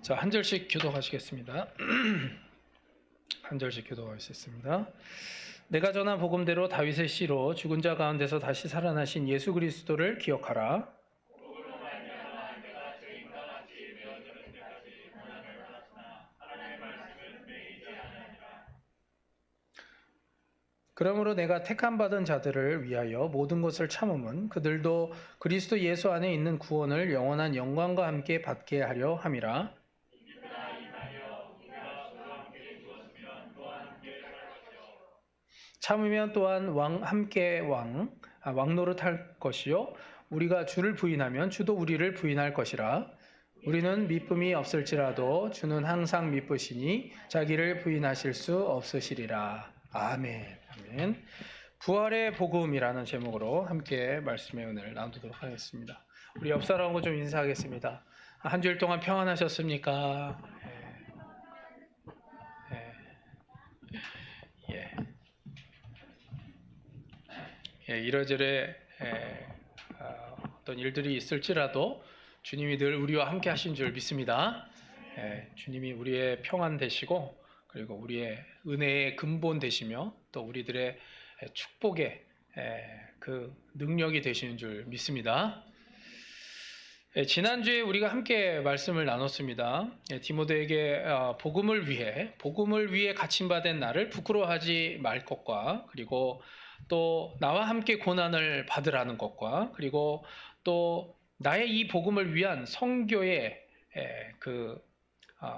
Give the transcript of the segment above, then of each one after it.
자, 한 절씩 교독하시겠습니다. 한 절씩 교독하시겠습니다. 내가 전한 복음대로 다윗의 씨로 죽은 자 가운데서 다시 살아나신 예수 그리스도를 기억하라. 그러므로 내가 택함 받은 자들을 위하여 모든 것을 참음은 그들도 그리스도 예수 안에 있는 구원을 영원한 영광과 함께 받게 하려 함이라. 참으면 또한 왕노릇할 것이요 우리가 주를 부인하면 주도 우리를 부인할 것이라. 우리는 미쁨이 없을지라도 주는 항상 미쁘시니 자기를 부인하실 수 없으시리라. 아멘. 아멘. 부활의 복음이라는 제목으로 함께 말씀의 은혜를 나누도록 하겠습니다. 우리 옆 사람하고 좀 인사하겠습니다. 한 주일 동안 평안하셨습니까? 이러저래 어떤 일들이 있을지라도 주님이 늘 우리와 함께 하신 줄 믿습니다. 주님이 우리의 평안 되시고 그리고 우리의 은혜의 근본 되시며 또 우리들의 축복의 그 능력이 되시는 줄 믿습니다. 지난주에 우리가 함께 말씀을 나눴습니다. 디모데에게 복음을 위해 갇힘받은 나를 부끄러워하지 말 것과 그리고 또 나와 함께 고난을 받으라는 것과 그리고 또 나의 이 복음을 위한 선교의 그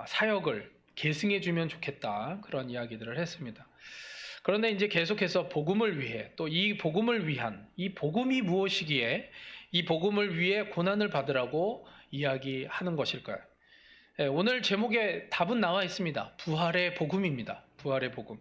사역을 계승해 주면 좋겠다 그런 이야기들을 했습니다. 그런데 이제 계속해서 복음을 위해 또 이 복음을 위한 이 복음이 무엇이기에 이 복음을 위해 고난을 받으라고 이야기하는 것일까요? 오늘 제목에 답은 나와 있습니다. 부활의 복음입니다. 부활의 복음.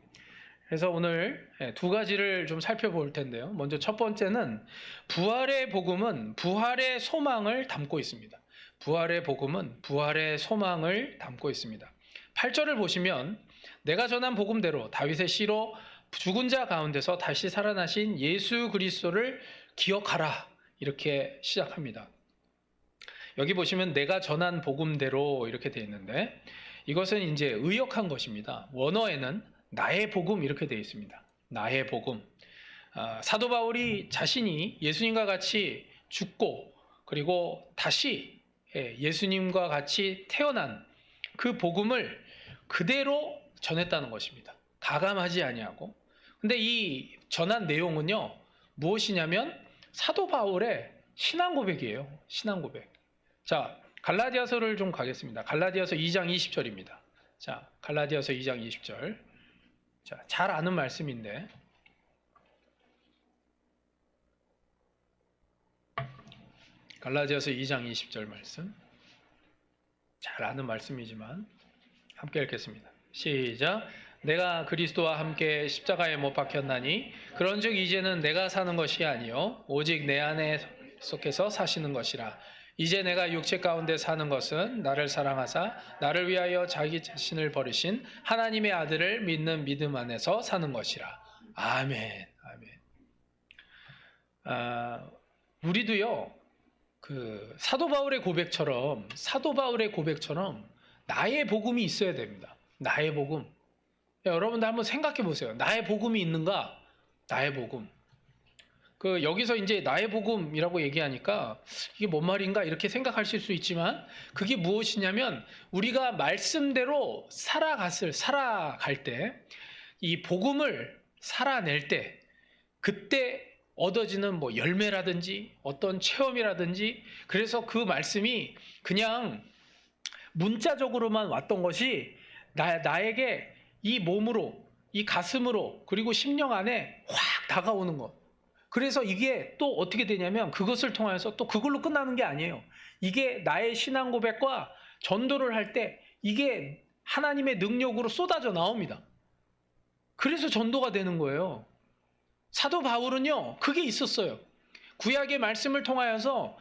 그래서 오늘 두 가지를 좀 살펴볼 텐데요. 먼저 첫 번째는 부활의 복음은 부활의 소망을 담고 있습니다. 부활의 복음은 부활의 소망을 담고 있습니다. 8절을 보시면 내가 전한 복음대로 다윗의 씨로 죽은 자 가운데서 다시 살아나신 예수 그리스도를 기억하라 이렇게 시작합니다. 여기 보시면 내가 전한 복음대로 이렇게 되어 있는데 이것은 이제 의역한 것입니다. 원어에는 나의 복음 이렇게 되어 있습니다. 나의 복음. 사도 바울이 자신이 예수님과 같이 죽고 그리고 다시 예수님과 같이 태어난 그 복음을 그대로 전했다는 것입니다. 가감하지 아니하고. 근데 이 전한 내용은요. 무엇이냐면 사도 바울의 신앙 고백이에요. 신앙 고백. 자, 갈라디아서를 좀 가겠습니다. 갈라디아서 2장 20절입니다. 자, 갈라디아서 2장 20절. 자, 잘 아는 말씀인데 갈라디아서 2장 20절 말씀 잘 아는 말씀이지만 함께 읽겠습니다. 시작. 내가 그리스도와 함께 십자가에 못 박혔나니 그런즉 이제는 내가 사는 것이 아니요 오직 내 안에 속해서 사시는 것이라. 이제 내가 육체 가운데 사는 것은 나를 사랑하사 나를 위하여 자기 자신을 버리신 하나님의 아들을 믿는 믿음 안에서 사는 것이라. 아멘. 아멘. 우리도요. 그 사도 바울의 고백처럼 나의 복음이 있어야 됩니다. 나의 복음. 여러분들 한번 생각해 보세요. 나의 복음이 있는가? 나의 복음. 여기서 이제 나의 복음이라고 얘기하니까 이게 뭔 말인가 이렇게 생각하실 수 있지만 그게 무엇이냐면 우리가 말씀대로 살아갈 때 이 복음을 살아낼 때 그때 얻어지는 뭐 열매라든지 어떤 체험이라든지 그래서 그 말씀이 그냥 문자적으로만 왔던 것이 나에게 이 몸으로 이 가슴으로 그리고 심령 안에 확 다가오는 것. 그래서 이게 또 어떻게 되냐면 그것을 통해서 또 그걸로 끝나는 게 아니에요. 이게 나의 신앙 고백과 전도를 할 때 이게 하나님의 능력으로 쏟아져 나옵니다. 그래서 전도가 되는 거예요. 사도 바울은요, 그게 있었어요. 구약의 말씀을 통하여서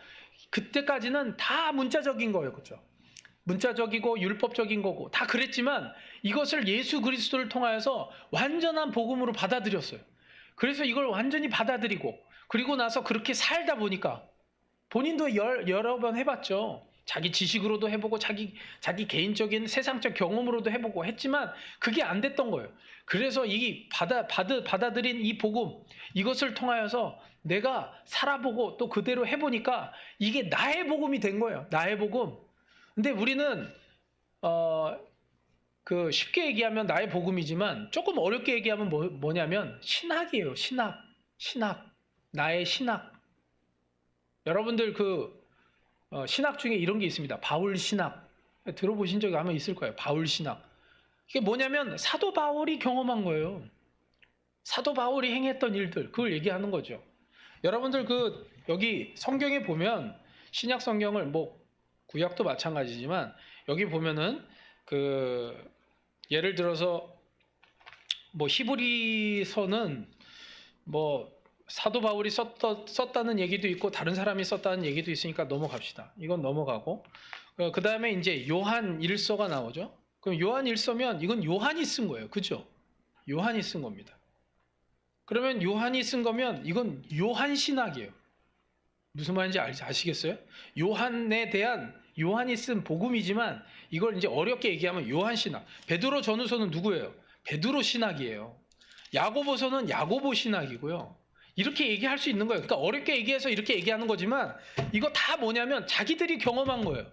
그때까지는 다 문자적인 거예요. 그렇죠? 문자적이고 율법적인 거고 다 그랬지만 이것을 예수 그리스도를 통하여서 완전한 복음으로 받아들였어요. 그래서 이걸 완전히 받아들이고 그리고 나서 그렇게 살다 보니까 본인도 여러 번 해봤죠. 자기 지식으로도 해보고 자기 개인적인 세상적 경험으로도 해보고 했지만 그게 안 됐던 거예요. 그래서 이 받아들인 이 복음, 이것을 통하여서 내가 살아보고 또 그대로 해보니까 이게 나의 복음이 된 거예요. 나의 복음. 근데 우리는 쉽게 얘기하면 나의 복음이지만 조금 어렵게 얘기하면 뭐냐면 신학이에요. 신학. 나의 신학. 여러분들 신학 중에 이런 게 있습니다. 바울 신학. 들어보신 적이 아마 있을 거예요. 바울 신학. 이게 뭐냐면 사도 바울이 경험한 거예요. 사도 바울이 행했던 일들, 그걸 얘기하는 거죠. 여러분들 여기 성경에 보면 신약 성경을 구약도 마찬가지지만 여기 보면은 예를 들어서 히브리서는 사도 바울이 썼다는 얘기도 있고 다른 사람이 썼다는 얘기도 있으니까 넘어갑시다. 이건 넘어가고 그 다음에 이제 요한 일서가 나오죠. 그럼 요한 일서면 이건 요한이 쓴 거예요. 그죠? 요한이 쓴 겁니다. 그러면 요한이 쓴 거면 이건 요한 신학이에요. 무슨 말인지 아시겠어요? 요한에 대한 요한이 쓴 복음이지만 이걸 이제 어렵게 얘기하면 요한 신학. 베드로 전후서는 누구예요? 베드로 신학이에요. 야고보서는 야고보 신학이고요. 이렇게 얘기할 수 있는 거예요. 그러니까 어렵게 얘기해서 이렇게 얘기하는 거지만 이거 다 뭐냐면 자기들이 경험한 거예요.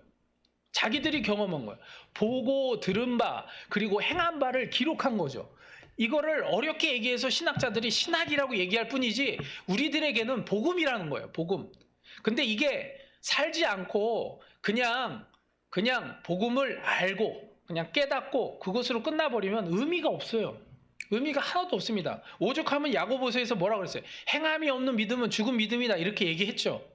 자기들이 경험한 거예요. 보고 들은 바 그리고 행한 바를 기록한 거죠. 이거를 어렵게 얘기해서 신학자들이 신학이라고 얘기할 뿐이지 우리들에게는 복음이라는 거예요. 복음. 근데 이게 살지 않고 그냥 복음을 알고 그냥 깨닫고 그것으로 끝나버리면 의미가 없어요. 의미가 하나도 없습니다. 오죽하면 야고보서에서 뭐라고 그랬어요? 행함이 없는 믿음은 죽은 믿음이다 이렇게 얘기했죠.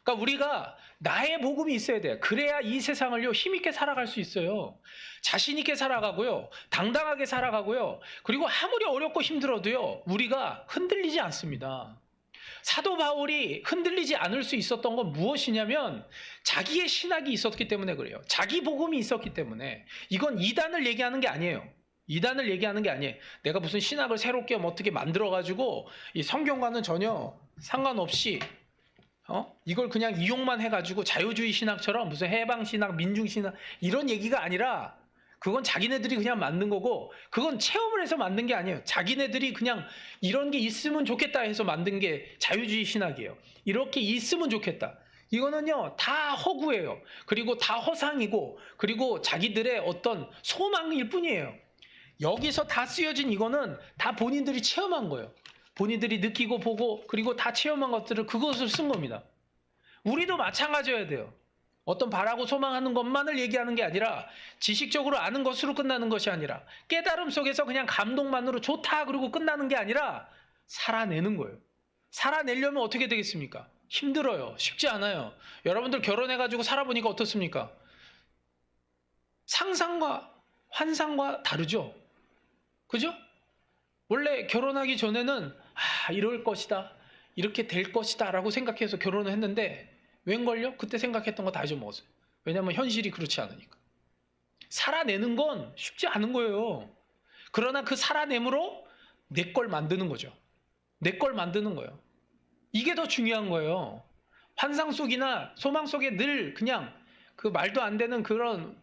그러니까 우리가 나의 복음이 있어야 돼요. 그래야 이 세상을요 힘있게 살아갈 수 있어요. 자신 있게 살아가고요. 당당하게 살아가고요. 그리고 아무리 어렵고 힘들어도요 우리가 흔들리지 않습니다. 사도 바울이 흔들리지 않을 수 있었던 건 무엇이냐면 자기의 신학이 있었기 때문에 그래요. 자기 복음이 있었기 때문에. 이건 이단을 얘기하는 게 아니에요. 이단을 얘기하는 게 아니에요. 내가 무슨 신학을 새롭게 어떻게 만들어가지고 이 성경과는 전혀 상관없이 이걸 그냥 이용만 해가지고 자유주의 신학처럼 무슨 해방신학, 민중신학 이런 얘기가 아니라 그건 자기네들이 그냥 만든 거고 그건 체험을 해서 만든 게 아니에요. 자기네들이 그냥 이런 게 있으면 좋겠다 해서 만든 게 자유주의 신학이에요. 이렇게 있으면 좋겠다. 이거는요 다 허구예요. 그리고 다 허상이고 그리고 자기들의 어떤 소망일 뿐이에요. 여기서 다 쓰여진 이거는 다 본인들이 체험한 거예요. 본인들이 느끼고 보고 그리고 다 체험한 것들을 그것을 쓴 겁니다. 우리도 마찬가지여야 돼요. 어떤 바라고 소망하는 것만을 얘기하는 게 아니라 지식적으로 아는 것으로 끝나는 것이 아니라 깨달음 속에서 그냥 감동만으로 좋다 그러고 끝나는 게 아니라 살아내는 거예요. 살아내려면 어떻게 되겠습니까? 힘들어요. 쉽지 않아요. 여러분들 결혼해가지고 살아보니까 어떻습니까? 상상과 환상과 다르죠? 그죠? 원래 결혼하기 전에는 이럴 것이다. 이렇게 될 것이다 라고 생각해서 결혼을 했는데 웬걸요? 그때 생각했던 거 다 잊어먹었어요. 왜냐하면 현실이 그렇지 않으니까. 살아내는 건 쉽지 않은 거예요. 그러나 그 살아냄으로 내 걸 만드는 거죠. 내 걸 만드는 거예요. 이게 더 중요한 거예요. 환상 속이나 소망 속에 늘 그냥 그 말도 안 되는 그런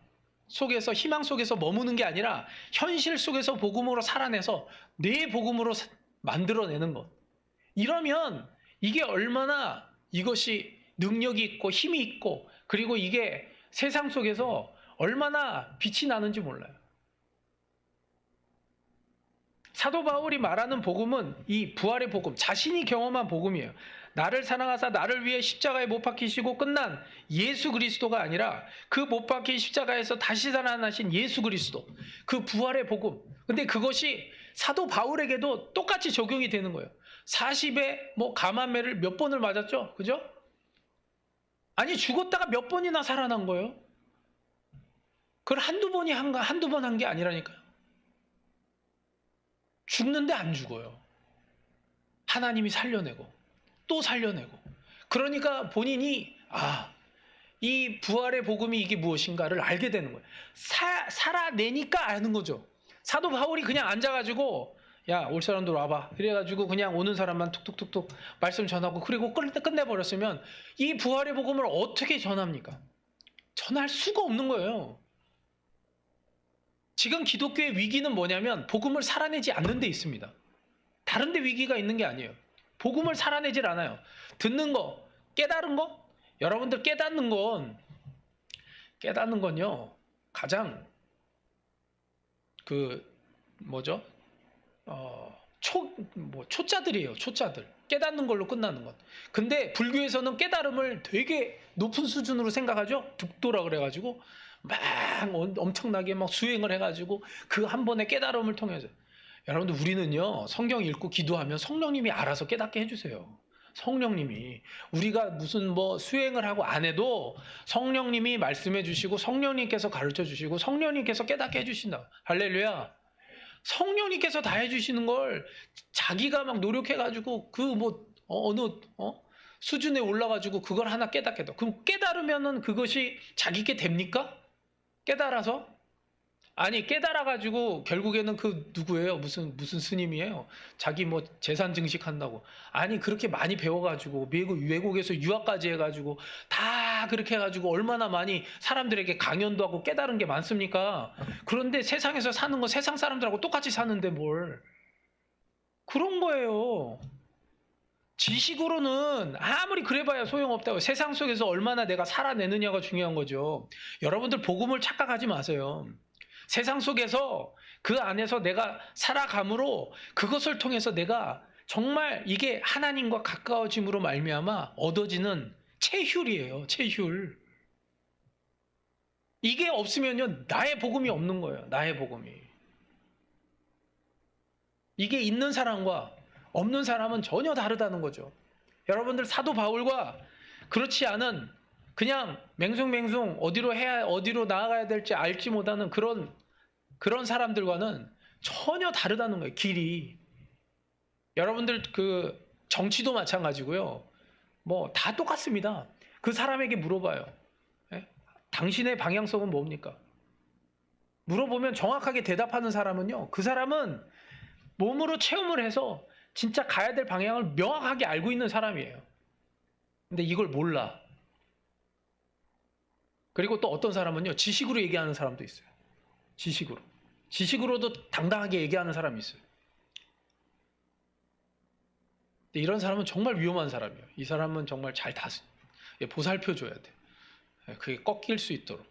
속에서 희망 속에서 머무는 게 아니라 현실 속에서 복음으로 살아내서 내 복음으로 만들어내는 것. 이러면 이게 얼마나 이것이 능력이 있고 힘이 있고 그리고 이게 세상 속에서 얼마나 빛이 나는지 몰라요. 사도 바울이 말하는 복음은 이 부활의 복음, 자신이 경험한 복음이에요. 나를 사랑하사 나를 위해 십자가에 못 박히시고 끝난 예수 그리스도가 아니라 그 못 박힌 십자가에서 다시 살아나신 예수 그리스도, 그 부활의 복음. 근데 그것이 사도 바울에게도 똑같이 적용이 되는 거예요. 40에 가만매를 몇 번을 맞았죠? 그죠? 아니 죽었다가 몇 번이나 살아난 거예요. 그걸 한두 번 한 게 아니라니까요. 죽는데 안 죽어요. 하나님이 살려내고 또 살려내고. 그러니까 본인이 이 부활의 복음이 이게 무엇인가를 알게 되는 거예요. 살아내니까 아는 거죠. 사도 바울이 그냥 앉아가지고 야, 올 사람들 와봐. 그래가지고 그냥 오는 사람만 툭툭툭툭 말씀 전하고 그리고 끝내버렸으면 이 부활의 복음을 어떻게 전합니까? 전할 수가 없는 거예요. 지금 기독교의 위기는 뭐냐면 복음을 살아내지 않는 데 있습니다. 다른 데 위기가 있는 게 아니에요. 복음을 살아내질 않아요. 듣는 거, 깨달은 거? 여러분들 깨닫는 건요. 가장 초짜들이에요. 초짜들. 깨닫는 걸로 끝나는 것. 근데 불교에서는 깨달음을 되게 높은 수준으로 생각하죠. 득도라 그래가지고 막 엄청나게 막 수행을 해가지고 그 한 번의 깨달음을 통해서. 여러분들 우리는요. 성경 읽고 기도하면 성령님이 알아서 깨닫게 해주세요. 성령님이. 우리가 무슨 수행을 하고 안 해도 성령님이 말씀해 주시고 성령님께서 가르쳐 주시고 성령님께서 깨닫게 해주신다. 할렐루야. 성령님께서 다 해주시는 걸 자기가 막 노력해가지고 어느 수준에 올라가지고 그걸 하나 깨닫게 돼. 그럼 깨달으면은 그것이 자기께 됩니까? 깨달아서? 아니 깨달아가지고 결국에는 그 누구예요? 무슨 스님이에요? 자기 재산 증식한다고. 아니 그렇게 많이 배워가지고 외국에서 유학까지 해가지고 다 그렇게 해가지고 얼마나 많이 사람들에게 강연도 하고 깨달은 게 많습니까? 그런데 세상에서 사는 거 세상 사람들하고 똑같이 사는데 뭘 그런 거예요. 지식으로는 아무리 그래봐야 소용없다고. 세상 속에서 얼마나 내가 살아내느냐가 중요한 거죠. 여러분들 복음을 착각하지 마세요. 세상 속에서 그 안에서 내가 살아감으로 그것을 통해서 내가 정말 이게 하나님과 가까워짐으로 말미암아 얻어지는 체휼이에요. 체휼. 이게 없으면요. 나의 복음이 없는 거예요. 나의 복음이. 이게 있는 사람과 없는 사람은 전혀 다르다는 거죠. 여러분들 사도 바울과 그렇지 않은 그냥 맹숭맹숭 어디로 나아가야 될지 알지 못하는 그런 사람들과는 전혀 다르다는 거예요. 길이. 여러분들 그 정치도 마찬가지고요. 다 똑같습니다. 그 사람에게 물어봐요. 예? 당신의 방향성은 뭡니까? 물어보면 정확하게 대답하는 사람은요. 그 사람은 몸으로 체험을 해서 진짜 가야 될 방향을 명확하게 알고 있는 사람이에요. 근데 이걸 몰라. 그리고 또 어떤 사람은요. 지식으로 얘기하는 사람도 있어요. 지식으로도 당당하게 얘기하는 사람이 있어요. 근데 이런 사람은 정말 위험한 사람이에요. 이 사람은 정말 잘 보살펴줘야 돼. 그게 꺾일 수 있도록.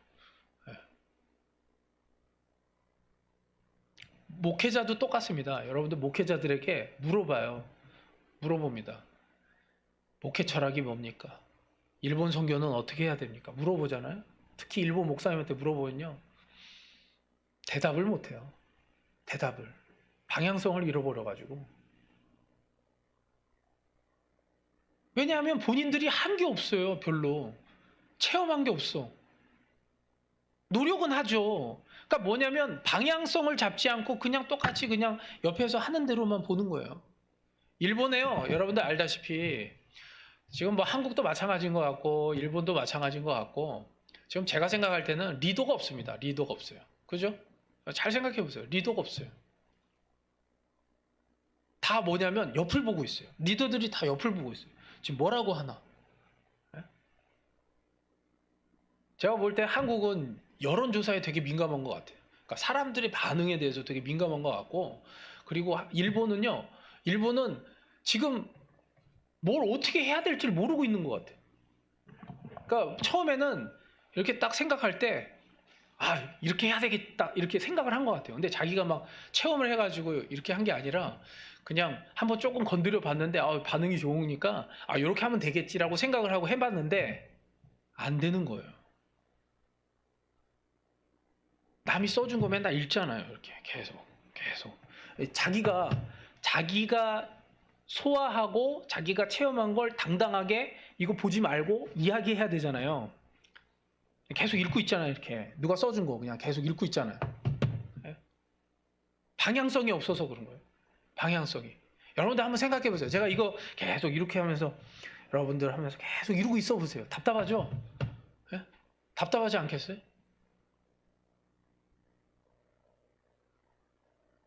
목회자도 똑같습니다. 여러분들 목회자들에게 물어봅니다. 목회 철학이 뭡니까? 일본 선교는 어떻게 해야 됩니까? 물어보잖아요. 특히 일본 목사님한테 물어보면요. 대답을 못해요. 대답을. 방향성을 잃어버려가지고. 왜냐하면 본인들이 한 게 없어요. 별로. 체험한 게 없어. 노력은 하죠. 그러니까 뭐냐면 방향성을 잡지 않고 그냥 똑같이 그냥 옆에서 하는 대로만 보는 거예요. 일본에요. 여러분들 알다시피 지금 한국도 마찬가지인 것 같고 일본도 마찬가지인 것 같고 지금 제가 생각할 때는 리더가 없습니다. 리더가 없어요. 그죠? 잘 생각해 보세요. 리더가 없어요. 다 뭐냐면 옆을 보고 있어요. 리더들이 다 옆을 보고 있어요. 지금 뭐라고 하나? 제가 볼 때 한국은 여론조사에 되게 민감한 것 같아요. 그러니까 사람들의 반응에 대해서 되게 민감한 것 같고, 그리고 일본은 지금 뭘 어떻게 해야 될지 모르고 있는 것 같아요. 그러니까 처음에는 이렇게 딱 생각할 때, 이렇게 해야 되겠다, 이렇게 생각을 한 것 같아요. 근데 자기가 막 체험을 해가지고 이렇게 한 게 아니라, 그냥 한번 조금 건드려 봤는데, 반응이 좋으니까, 이렇게 하면 되겠지라고 생각을 하고 해봤는데, 안 되는 거예요. 남이 써준 거 맨날 읽잖아요. 이렇게 계속. 자기가 소화하고 자기가 체험한 걸 당당하게 이거 보지 말고 이야기해야 되잖아요. 계속 읽고 있잖아요. 이렇게 누가 써준 거 그냥 계속 읽고 있잖아요. 방향성이 없어서 그런 거예요. 방향성이. 여러분들 한번 생각해 보세요. 제가 이거 계속 이렇게 하면서 여러분들 하면서 계속 이러고 있어 보세요. 답답하죠? 답답하지 않겠어요?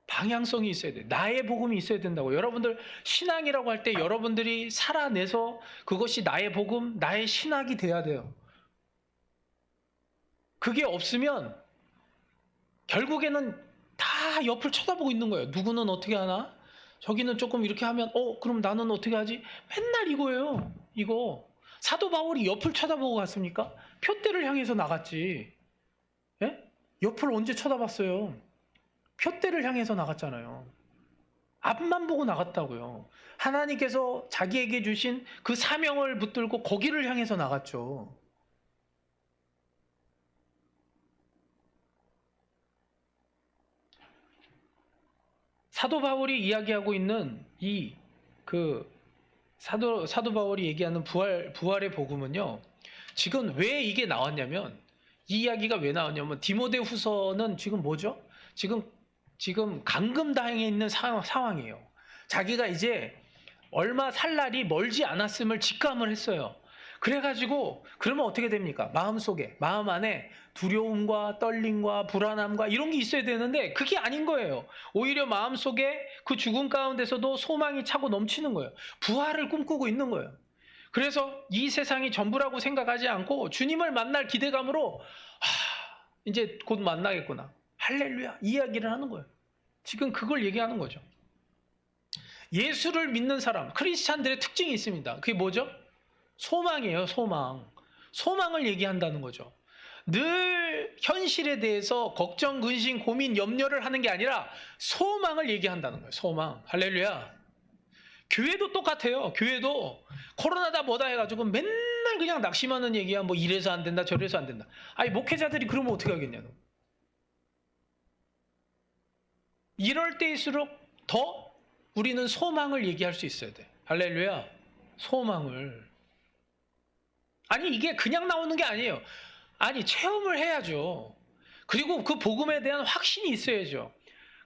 방향성이 있어야 돼. 나의 복음이 있어야 된다고. 여러분들 신앙이라고 할 때 여러분들이 살아내서 그것이 나의 복음, 나의 신학이 돼야 돼요. 그게 없으면 결국에는 다 옆을 쳐다보고 있는 거예요. 누구는 어떻게 하나? 저기는 조금 이렇게 하면 그럼 나는 어떻게 하지? 맨날 이거예요. 이거. 사도 바울이 옆을 쳐다보고 갔습니까? 표대를 향해서 나갔지. 예? 옆을 언제 쳐다봤어요? 표대를 향해서 나갔잖아요. 앞만 보고 나갔다고요. 하나님께서 자기에게 주신 그 사명을 붙들고 거기를 향해서 나갔죠. 사도 바울이 이야기하고 있는 사도 바울이 얘기하는 부활의 복음은요. 지금 왜 이게 나왔냐면, 이 이야기가 왜 나왔냐면, 디모데후서는 지금 뭐죠? 지금 감금당해 있는 상황이에요. 자기가 이제 얼마 살 날이 멀지 않았음을 직감을 했어요. 그래가지고 그러면 어떻게 됩니까? 마음 안에 두려움과 떨림과 불안함과 이런 게 있어야 되는데 그게 아닌 거예요. 오히려 마음속에 그 죽음 가운데서도 소망이 차고 넘치는 거예요. 부활을 꿈꾸고 있는 거예요. 그래서 이 세상이 전부라고 생각하지 않고 주님을 만날 기대감으로 이제 곧 만나겠구나. 할렐루야. 이 이야기를 하는 거예요. 지금 그걸 얘기하는 거죠. 예수를 믿는 사람, 크리스찬들의 특징이 있습니다. 그게 뭐죠? 소망이에요, 소망. 소망을 얘기한다는 거죠. 늘 현실에 대해서 걱정, 근심, 고민, 염려를 하는 게 아니라 소망을 얘기한다는 거예요. 소망. 할렐루야. 교회도 똑같아요. 교회도 코로나다 뭐다 해가지고 맨날 그냥 낙심하는 얘기야. 뭐 이래서 안 된다, 저래서 안 된다. 아니, 목회자들이 그러면 어떻게 하겠냐고. 이럴 때일수록 더 우리는 소망을 얘기할 수 있어야 돼. 할렐루야. 소망을. 아니, 이게 그냥 나오는 게 아니에요. 아니, 체험을 해야죠. 그리고 그 복음에 대한 확신이 있어야죠.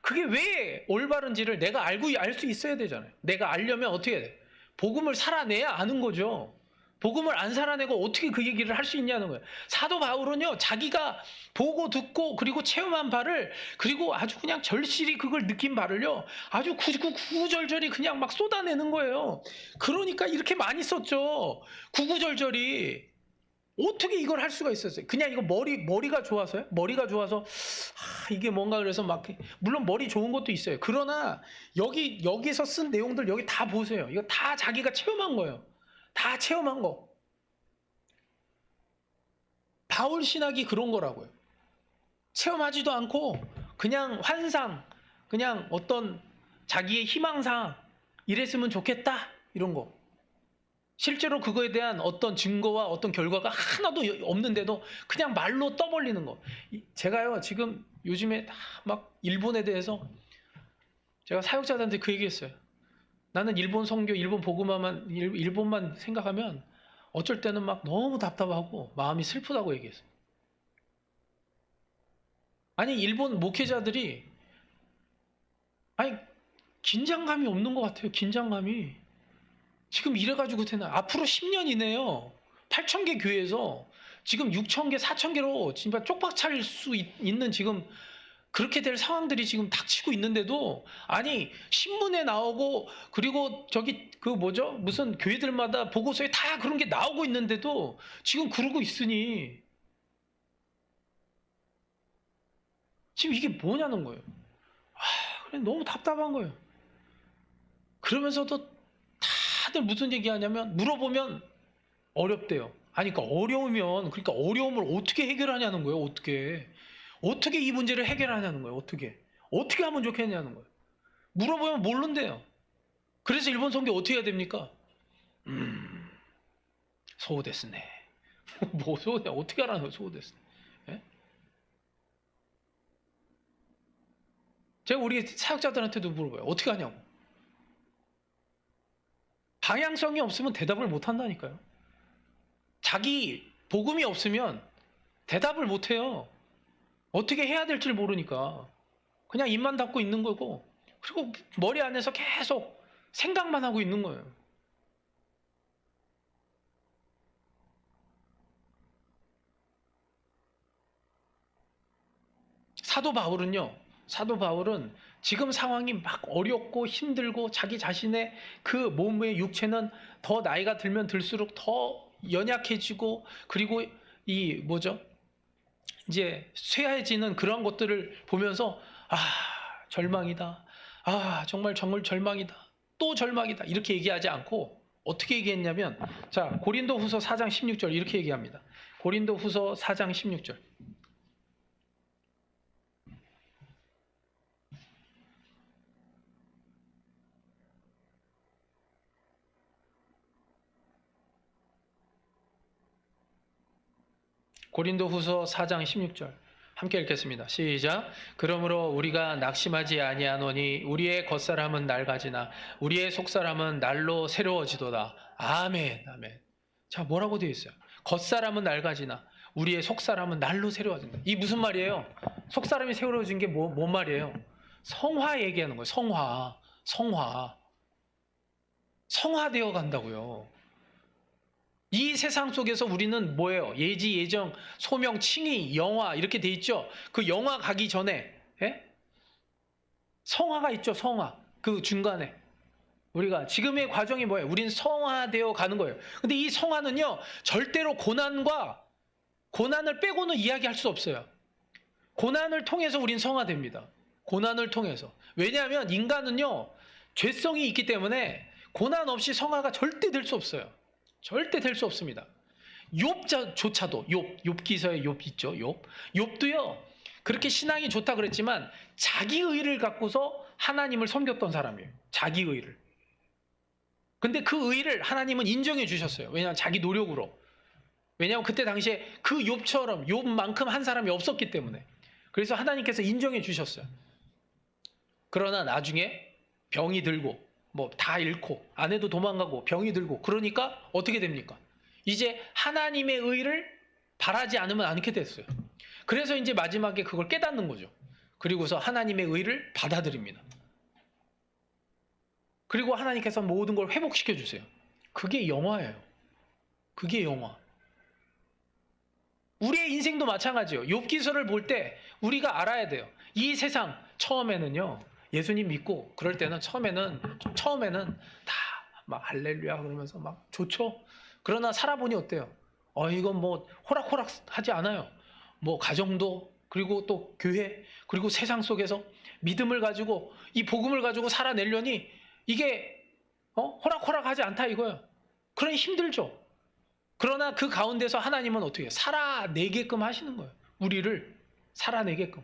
그게 왜 올바른지를 내가 알 수 있어야 되잖아요. 내가 알려면 어떻게 해야 돼? 복음을 살아내야 아는 거죠. 복음을 안 살아내고 어떻게 그 얘기를 할 수 있냐는 거예요. 사도 바울은요, 자기가 보고 듣고 그리고 체험한 바를, 그리고 아주 그냥 절실히 그걸 느낀 바를요, 아주 구구절절히 그냥 막 쏟아내는 거예요. 그러니까 이렇게 많이 썼죠. 구구절절히. 어떻게 이걸 할 수가 있었어요? 그냥 이거 머리가 좋아서요? 머리가 좋아서 이게 뭔가 그래서 막, 물론 머리 좋은 것도 있어요. 그러나 여기서 쓴 내용들 여기 다 보세요. 이거 다 자기가 체험한 거예요. 다 체험한 거. 바울 신학이 그런 거라고요. 체험하지도 않고 그냥 환상, 그냥 어떤 자기의 희망사항, 이랬으면 좋겠다, 이런 거. 실제로 그거에 대한 어떤 증거와 어떤 결과가 하나도 없는데도 그냥 말로 떠벌리는 거. 제가요, 지금 요즘에 막 일본에 대해서 제가 사역자들한테 그 얘기했어요. 나는 일본 선교, 일본 복음화만, 일본만 생각하면 어쩔 때는 막 너무 답답하고 마음이 슬프다고 얘기했어요. 아니, 일본 목회자들이, 아니, 긴장감이 없는 것 같아요. 긴장감이. 지금 이래가지고 되나? 앞으로 10년 이내요. 8,000개 교회에서 지금 6,000개, 4,000개로 진짜 쪽박 찰 수 있는 지금 그렇게 될 상황들이 지금 닥치고 있는데도, 아니, 신문에 나오고, 그리고 저기 무슨 교회들마다 보고서에 다 그런 게 나오고 있는데도 지금 그러고 있으니 지금 이게 뭐냐는 거예요. 그래, 너무 답답한 거예요. 그러면서도 다들 무슨 얘기하냐면, 물어보면 어렵대요. 아니, 그러니까 어려움을 어떻게 해결하냐는 거예요. 어떻게 이 문제를 해결하냐는 거예요. 어떻게 하면 좋겠냐는 거예요. 물어보면 모른대요. 그래서 일본 선교 어떻게 해야 됩니까? 소우데스네. 뭐 소우데 어떻게 하라는 거예요, 소우데스네. 예? 제가 우리 사역자들한테도 물어봐요. 어떻게 하냐고. 방향성이 없으면 대답을 못 한다니까요. 자기 복음이 없으면 대답을 못 해요. 어떻게 해야 될지 모르니까 그냥 입만 닫고 있는 거고, 그리고 머리 안에서 계속 생각만 하고 있는 거예요. 사도 바울은 지금 상황이 막 어렵고 힘들고 자기 자신의 그 몸의 육체는 더 나이가 들면 들수록 더 연약해지고, 그리고 이제 쇠해지는 그런 것들을 보면서 절망이다. 정말 절망이다. 또 절망이다. 이렇게 얘기하지 않고 어떻게 얘기했냐면, 자, 고린도후서 4장 16절 이렇게 얘기합니다. 고린도후서 4장 16절. 고린도후서 4장 16절 함께 읽겠습니다. 시작. 그러므로 우리가 낙심하지 아니하노니 우리의 겉사람은 낡아지나 우리의 속사람은 날로 새로워지도다. 아멘. 아멘. 자, 뭐라고 되어 있어요? 겉사람은 낡아지나 우리의 속사람은 날로 새로워진다. 이 무슨 말이에요? 속사람이 새로워진 게 뭔 말이에요? 성화 얘기하는 거예요. 성화되어 간다고요. 이 세상 속에서 우리는 뭐예요? 예지, 예정, 소명, 칭의, 영화 이렇게 돼 있죠. 그 영화 가기 전에 성화가 있죠. 성화. 그 중간에 우리가 지금의 과정이 뭐예요? 우린 성화되어 가는 거예요. 근데 이 성화는요, 절대로 고난을 빼고는 이야기할 수 없어요. 고난을 통해서 우린 성화됩니다. 고난을 통해서. 왜냐하면 인간은요, 죄성이 있기 때문에 고난 없이 성화가 절대 될 수 없어요. 절대 될 수 없습니다. 욥조차도 욥기서에 욥 있죠. 욥도요. 그렇게 신앙이 좋다 그랬지만 자기 의를 갖고서 하나님을 섬겼던 사람이에요. 자기 의를. 근데 그 의를 하나님은 인정해 주셨어요. 왜냐하면 자기 노력으로. 왜냐하면 그때 당시에 그 욥처럼 욥만큼 한 사람이 없었기 때문에. 그래서 하나님께서 인정해 주셨어요. 그러나 나중에 병이 들고 뭐 다 잃고 아내도 도망가고 병이 들고 그러니까 어떻게 됩니까? 이제 하나님의 의를 바라지 않으면 않게 됐어요. 그래서 이제 마지막에 그걸 깨닫는 거죠. 그리고서 하나님의 의를 받아들입니다. 그리고 하나님께서 모든 걸 회복시켜 주세요. 그게 영화예요. 그게 영화. 우리의 인생도 마찬가지예요. 욥기서를 볼 때 우리가 알아야 돼요. 이 세상 처음에는요. 예수님 믿고 그럴 때는 처음에는 다 막 할렐루야 그러면서 막 좋죠. 그러나 살아보니 어때요? 이건 뭐 호락호락 하지 않아요. 뭐 가정도 그리고 또 교회 그리고 세상 속에서 믿음을 가지고 이 복음을 가지고 살아내려니 이게 호락호락하지 않다 이거예요. 그러니 힘들죠. 그러나 그 가운데서 하나님은 어떻게 해요? 살아내게끔 하시는 거예요. 우리를 살아내게끔.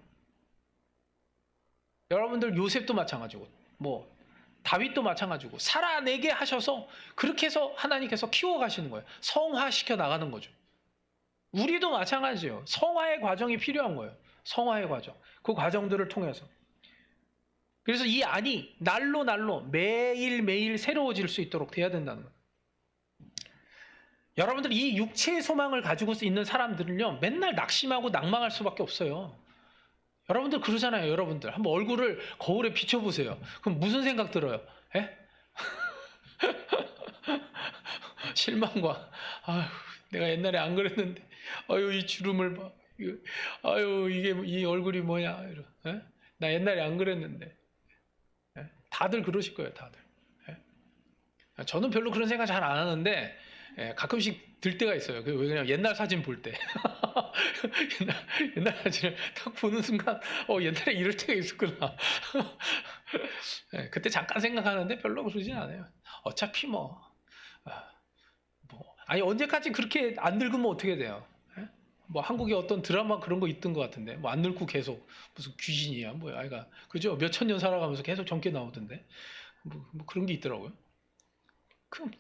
여러분들 요셉도 마찬가지고 뭐 다윗도 마찬가지고 살아내게 하셔서 그렇게 해서 하나님께서 키워가시는 거예요. 성화시켜 나가는 거죠. 우리도 마찬가지예요. 성화의 과정이 필요한 거예요. 성화의 과정. 그 과정들을 통해서. 그래서 이 안이 날로 매일매일 새로워질 수 있도록 돼야 된다는 거예요. 여러분들 이 육체의 소망을 가지고 있는 사람들은요. 맨날 낙심하고 낭망할 수밖에 없어요. 여러분들 그러잖아요. 여러분들 한번 얼굴을 거울에 비춰보세요. 그럼 무슨 생각 들어요? 실망과 내가 옛날에 안 그랬는데 이 주름을 봐. 이게 이 얼굴이 뭐냐. 나 옛날에 안 그랬는데. 다들 그러실 거예요. 다들. 저는 별로 그런 생각 잘 안 하는데 가끔씩 들 때가 있어요. 왜냐면 옛날 사진 볼 때. 옛날 사진을 딱 보는 순간 옛날에 이럴 때가 있었구나. 그때 잠깐 생각하는데 별로 그러진 않아요. 어차피 아니 언제까지 그렇게 안 늙으면 어떻게 돼요? 뭐 한국에 어떤 드라마 그런 거 있던 것 같은데 뭐 안 늙고 계속 무슨 귀신이야 뭐야 아이가 그죠? 몇천 년 살아가면서 계속 젊게 나오던데 뭐 그런 게 있더라고요. 그럼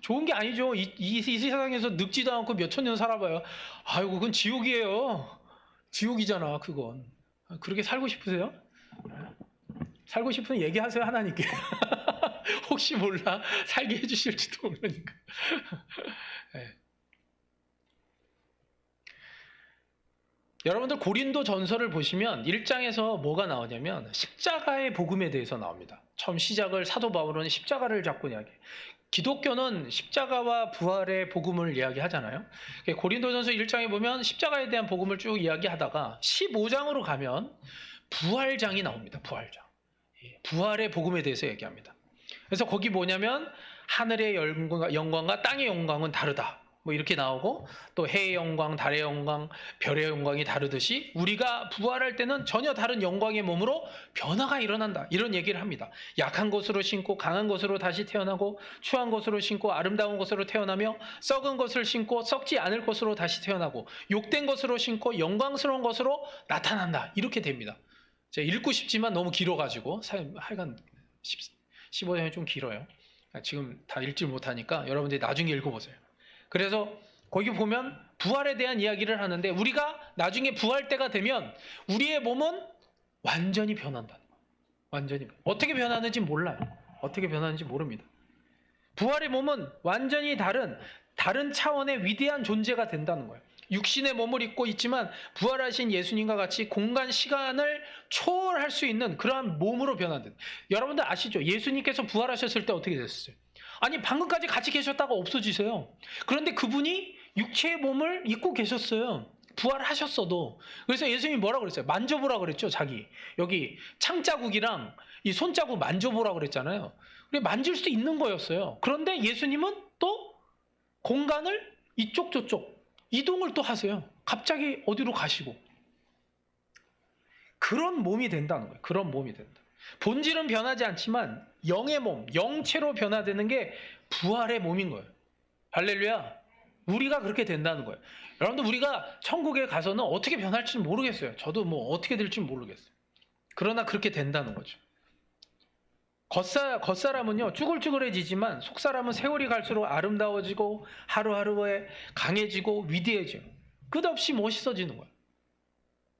좋은 게 아니죠. 이 세상에서 늙지도 않고 몇천 년 살아봐요. 그건 지옥이에요. 지옥이잖아, 그건. 그렇게 살고 싶으세요? 살고 싶으면 얘기하세요, 하나님께. 혹시 몰라. 살게 해주실지도 모르니까. 여러분들 고린도 전서를 보시면 1장에서 뭐가 나오냐면 십자가의 복음에 대해서 나옵니다. 처음 시작을 사도 바울은 십자가를 잡고 이야기해요. 기독교는 십자가와 부활의 복음을 이야기하잖아요. 고린도전서 1장에 보면 십자가에 대한 복음을 쭉 이야기하다가 15장으로 가면 부활장이 나옵니다. 부활장. 부활의 복음에 대해서 얘기합니다. 그래서 거기 뭐냐면 하늘의 영광과 땅의 영광은 다르다. 뭐 이렇게 나오고, 또 해의 영광, 달의 영광, 별의 영광이 다르듯이 우리가 부활할 때는 전혀 다른 영광의 몸으로 변화가 일어난다, 이런 얘기를 합니다. 약한 것으로 신고 강한 것으로 다시 태어나고, 추한 것으로 신고 아름다운 것으로 태어나며, 썩은 것을 신고 썩지 않을 것으로 다시 태어나고, 욕된 것으로 신고 영광스러운 것으로 나타난다, 이렇게 됩니다. 제가 읽고 싶지만 너무 길어가지고 하여간 15장이 좀 길어요. 지금 다 읽지 못하니까 여러분들이 나중에 읽어보세요. 그래서 거기 보면 부활에 대한 이야기를 하는데, 우리가 나중에 부활 때가 되면 우리의 몸은 완전히 변한다. 완전히. 어떻게 변하는지 몰라요. 어떻게 변하는지 모릅니다. 부활의 몸은 완전히 다른 차원의 위대한 존재가 된다는 거예요. 육신의 몸을 입고 있지만 부활하신 예수님과 같이 공간, 시간을 초월할 수 있는 그러한 몸으로 변한다. 여러분들 아시죠? 예수님께서 부활하셨을 때 어떻게 됐어요? 아니, 방금까지 같이 계셨다가 없어지세요. 그런데 그분이 육체의 몸을 입고 계셨어요. 부활하셨어도. 그래서 예수님이 뭐라고 그랬어요? 만져보라 그랬죠, 자기. 여기 창자국이랑 이 손자국 만져보라 그랬잖아요. 그래, 만질 수 있는 거였어요. 그런데 예수님은 또 공간을 이쪽 저쪽 이동을 또 하세요. 갑자기 어디로 가시고. 그런 몸이 된다는 거예요. 그런 몸이 된다. 본질은 변하지 않지만 영의 몸, 영체로 변화되는 게 부활의 몸인 거예요. 할렐루야. 우리가 그렇게 된다는 거예요. 여러분들, 우리가 천국에 가서는 어떻게 변할지 모르겠어요. 저도 뭐 어떻게 될지 모르겠어요. 그러나 그렇게 된다는 거죠. 겉사람은요 쭈글쭈글해지지만 속사람은 세월이 갈수록 아름다워지고 하루하루에 강해지고 위대해져요. 끝없이 멋있어지는 거예요.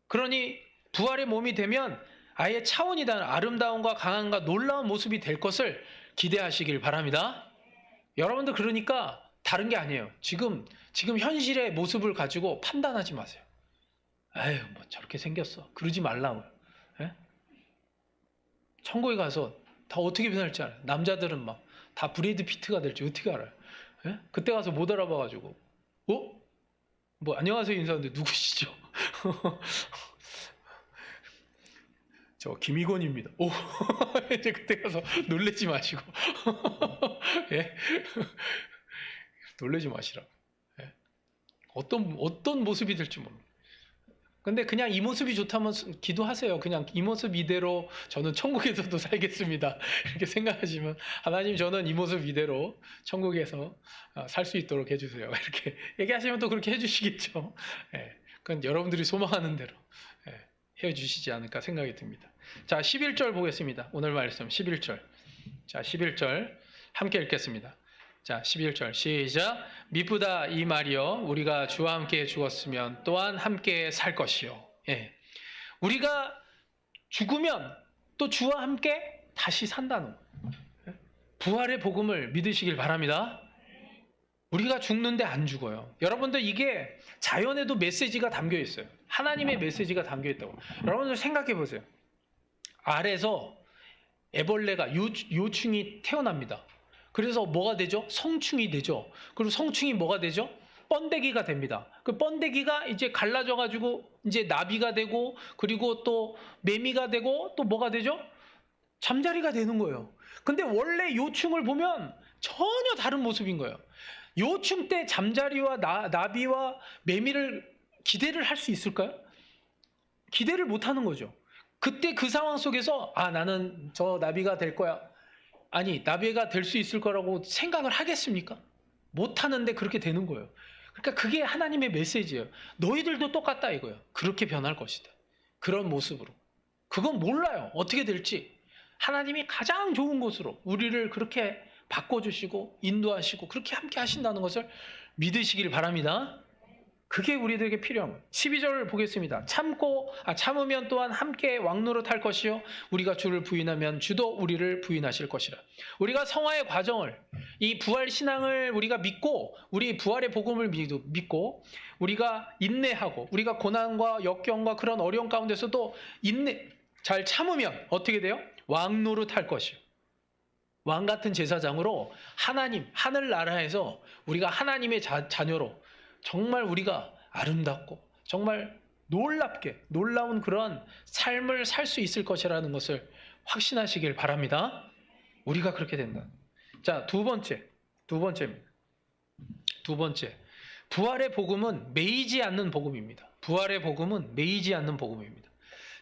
그러니 부활의 몸이 되면 아예 차원이 다른 아름다움과 강함과 놀라운 모습이 될 것을 기대하시길 바랍니다. 여러분들, 그러니까 다른 게 아니에요. 지금 현실의 모습을 가지고 판단하지 마세요. 에휴, 뭐 저렇게 생겼어, 그러지 말라고요. 예? 천국에 가서 다 어떻게 변할지 알아요. 남자들은 막 다 브래드 피트가 될지 어떻게 알아요. 예? 그때 가서 못 알아봐가지고 뭐 안녕하세요 인사하는데 누구시죠? 저 김희곤입니다. 오, 이제 그때 가서 놀래지 마시고 예? 놀래지 마시라고. 예? 어떤 모습이 될지 모릅니다. 근데 그냥 이 모습이 좋다면 기도하세요. 그냥 이 모습 이대로 저는 천국에서도 살겠습니다, 이렇게 생각하시면 하나님, 저는 이 모습 이대로 천국에서 살 수 있도록 해주세요, 이렇게 얘기하시면 또 그렇게 해주시겠죠. 예, 그건 여러분들이 소망하는 대로 해주시지 않을까 생각이 듭니다. 자, 11절 보겠습니다. 오늘 말씀 11절. 자, 11절 함께 읽겠습니다. 자, 11절 시작. 미쁘다 이 말이여, 우리가 주와 함께 죽었으면 또한 함께 살 것이요. 예. 우리가 죽으면 또 주와 함께 다시 산다는 거예요. 부활의 복음을 믿으시길 바랍니다. 우리가 죽는데 안 죽어요. 여러분들, 이게 자연에도 메시지가 담겨 있어요. 하나님의 메시지가 담겨 있다고. 여러분들 생각해 보세요. 알에서 애벌레가 요충이 태어납니다. 그래서 뭐가 되죠? 성충이 되죠. 그리고 성충이 뭐가 되죠? 번데기가 됩니다. 그 번데기가 이제 갈라져 가지고 이제 나비가 되고, 그리고 또 매미가 되고, 또 뭐가 되죠? 잠자리가 되는 거예요. 근데 원래 요충을 보면 전혀 다른 모습인 거예요. 요충 때 잠자리와 나비와 매미를 기대를 할 수 있을까요? 기대를 못 하는 거죠. 그때 그 상황 속에서 나는 저 나비가 될 거야, 아니 나비가 될 수 있을 거라고 생각을 하겠습니까? 못 하는데 그렇게 되는 거예요. 그러니까 그게 하나님의 메시지예요. 너희들도 똑같다 이거예요. 그렇게 변할 것이다. 그런 모습으로. 그건 몰라요, 어떻게 될지. 하나님이 가장 좋은 곳으로 우리를 그렇게 바꿔주시고 인도하시고 그렇게 함께 하신다는 것을 믿으시길 바랍니다. 그게 우리들에게 필요한 거예요. 12절 보겠습니다. 참으면 또한 함께 왕노릇할 것이요, 우리가 주를 부인하면 주도 우리를 부인하실 것이라. 우리가 성화의 과정을, 이 부활 신앙을 우리가 믿고, 우리 부활의 복음을 믿고 우리가 인내하고, 우리가 고난과 역경과 그런 어려움 가운데서도 잘 참으면 어떻게 돼요? 왕노릇할 것이요, 왕 같은 제사장으로 하나님 하늘나라에서 우리가 하나님의 자녀로 정말 우리가 아름답고 정말 놀랍게 놀라운 그런 삶을 살 수 있을 것이라는 것을 확신하시길 바랍니다. 우리가 그렇게 된다. 자, 두 번째입니다. 두 번째, 부활의 복음은 매이지 않는 복음입니다. 부활의 복음은 매이지 않는 복음입니다.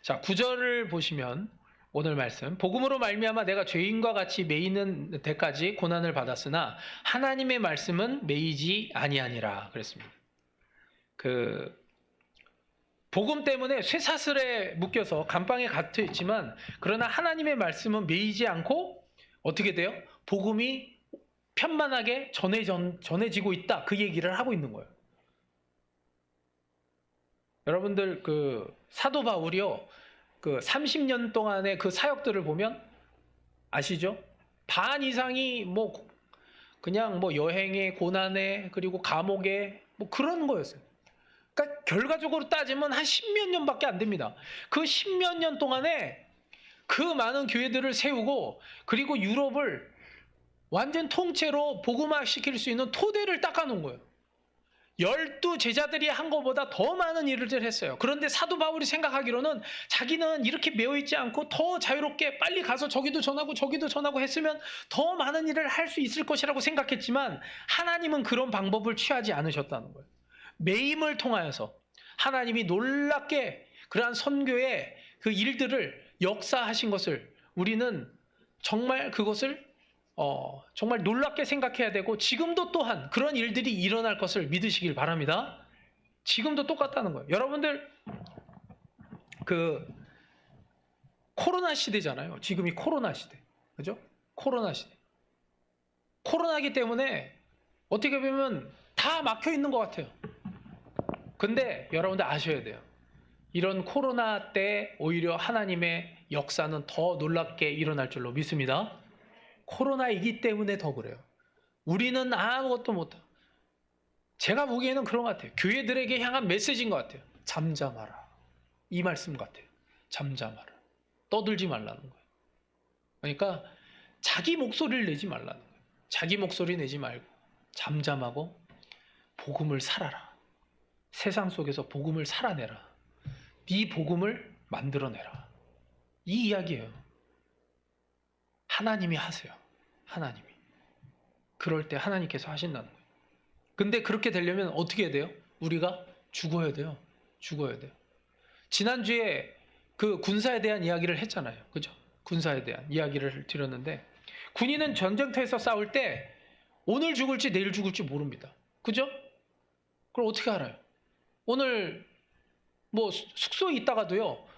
자, 9절을 보시면 오늘 말씀, 복음으로 말미암아 내가 죄인과 같이 매이는 데까지 고난을 받았으나 하나님의 말씀은 매이지 아니하니라 그랬습니다. 복음 때문에 쇠사슬에 묶여서 감방에 갇혀 있지만, 그러나 하나님의 말씀은 매이지 않고 어떻게 돼요? 복음이 편만하게 전해지고 있다, 그 얘기를 하고 있는 거예요. 여러분들 사도 바울이요, 30년 동안의 그 사역들을 보면 아시죠? 반 이상이 그냥 여행에, 고난에, 그리고 감옥에 그런 거였어요. 그러니까 결과적으로 따지면 한 10몇 년밖에 안 됩니다. 그 10몇 년 동안에 그 많은 교회들을 세우고, 그리고 유럽을 완전 통째로 복음화시킬 수 있는 토대를 닦아놓은 거예요. 12 제자들이 한 것보다 더 많은 일을 했어요. 그런데 사도 바울이 생각하기로는 자기는 이렇게 매여있지 않고 더 자유롭게 빨리 가서 저기도 전하고 저기도 전하고 했으면 더 많은 일을 할 수 있을 것이라고 생각했지만, 하나님은 그런 방법을 취하지 않으셨다는 거예요. 매임을 통하여서 하나님이 놀랍게 그러한 선교의 그 일들을 역사하신 것을 우리는 정말 그것을 정말 놀랍게 생각해야 되고, 지금도 또한 그런 일들이 일어날 것을 믿으시길 바랍니다. 지금도 똑같다는 거예요. 여러분들 코로나 시대잖아요. 지금이 코로나 시대, 그죠? 코로나 시대. 코로나기 때문에 어떻게 보면 다 막혀 있는 것 같아요. 근데 여러분들 아셔야 돼요. 이런 코로나 때 오히려 하나님의 역사는 더 놀랍게 일어날 줄로 믿습니다. 코로나이기 때문에 더 그래요. 우리는 아무것도 못해요. 제가 보기에는 그런 것 같아요. 교회들에게 향한 메시지인 것 같아요. 잠잠하라. 이 말씀 같아요. 잠잠하라. 떠들지 말라는 거예요. 그러니까 자기 목소리를 내지 말라는 거예요. 자기 목소리 내지 말고 잠잠하고 복음을 살아라. 세상 속에서 복음을 살아내라. 네 복음을 만들어내라. 이 이야기예요. 하나님이 하세요. 하나님이. 그럴 때 하나님께서 하신다는 거예요. 근데 그렇게 되려면 어떻게 해야 돼요? 우리가 죽어야 돼요. 죽어야 돼요. 지난주에 그 군사에 대한 이야기를 했잖아요. 그죠? 군사에 대한 이야기를 드렸는데, 군인은 전쟁터에서 싸울 때 오늘 죽을지 내일 죽을지 모릅니다. 그죠? 그럼 어떻게 알아요? 오늘 숙소에 있다가도요,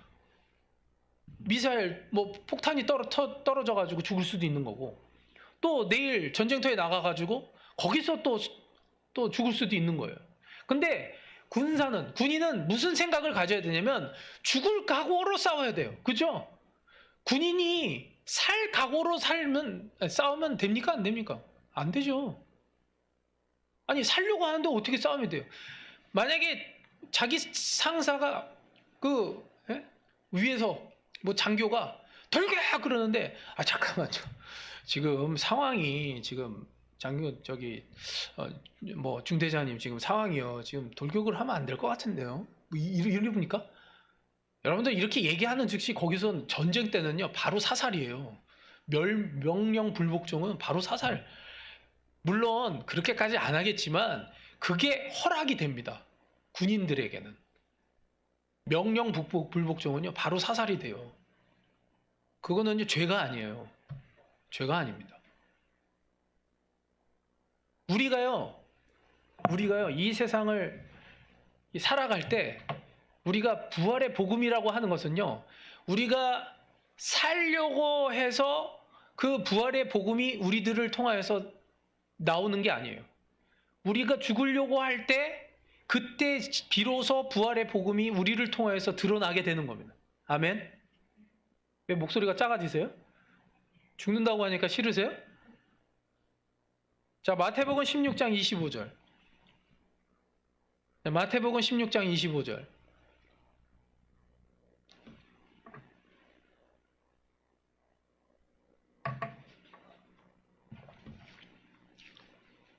미사일 폭탄이 떨어져가지고 죽을 수도 있는 거고, 또 내일 전쟁터에 나가가지고 거기서 또 죽을 수도 있는 거예요. 근데 군인은 무슨 생각을 가져야 되냐면 죽을 각오로 싸워야 돼요. 그죠? 군인이 살 각오로 싸우면 됩니까? 안 됩니까? 안 되죠. 아니, 살려고 하는데 어떻게 싸우면 돼요? 만약에 자기 상사가 위에서 장교가 돌겨 그러는데, 잠깐만요. 지금 상황이 장교 중대장님 지금 상황이요. 지금 돌격을 하면 안 될 것 같은데요. 이러니까 여러분들 이렇게 얘기하는 즉시 거기서 전쟁 때는요 바로 사살이에요. 명령 불복종은 바로 사살. 물론 그렇게까지 안 하겠지만 그게 허락이 됩니다. 군인들에게는. 명령 불복종은요 바로 사살이 돼요. 그거는 죄가 아니에요. 죄가 아닙니다. 우리가요 이 세상을 살아갈 때 우리가 부활의 복음이라고 하는 것은요, 우리가 살려고 해서 그 부활의 복음이 우리들을 통하여서 나오는 게 아니에요. 우리가 죽으려고 할 때 그때 비로소 부활의 복음이 우리를 통하여서 드러나게 되는 겁니다. 아멘. 왜 목소리가 작아지세요? 죽는다고 하니까 싫으세요? 자, 마태복음 16장 25절. 마태복음 16장 25절.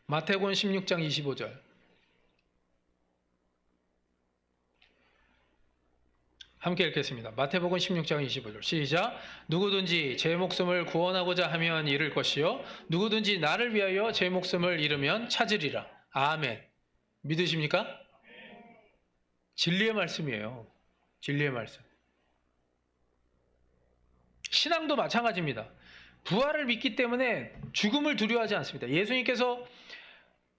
마태복음 16장 25절. 함께 읽겠습니다. 마태복음 16장 25절 시작. 누구든지 제 목숨을 구원하고자 하면 잃을 것이요 누구든지 나를 위하여 제 목숨을 잃으면 찾으리라. 아멘. 믿으십니까? 진리의 말씀이에요. 진리의 말씀. 신앙도 마찬가지입니다. 부활을 믿기 때문에 죽음을 두려워하지 않습니다. 예수님께서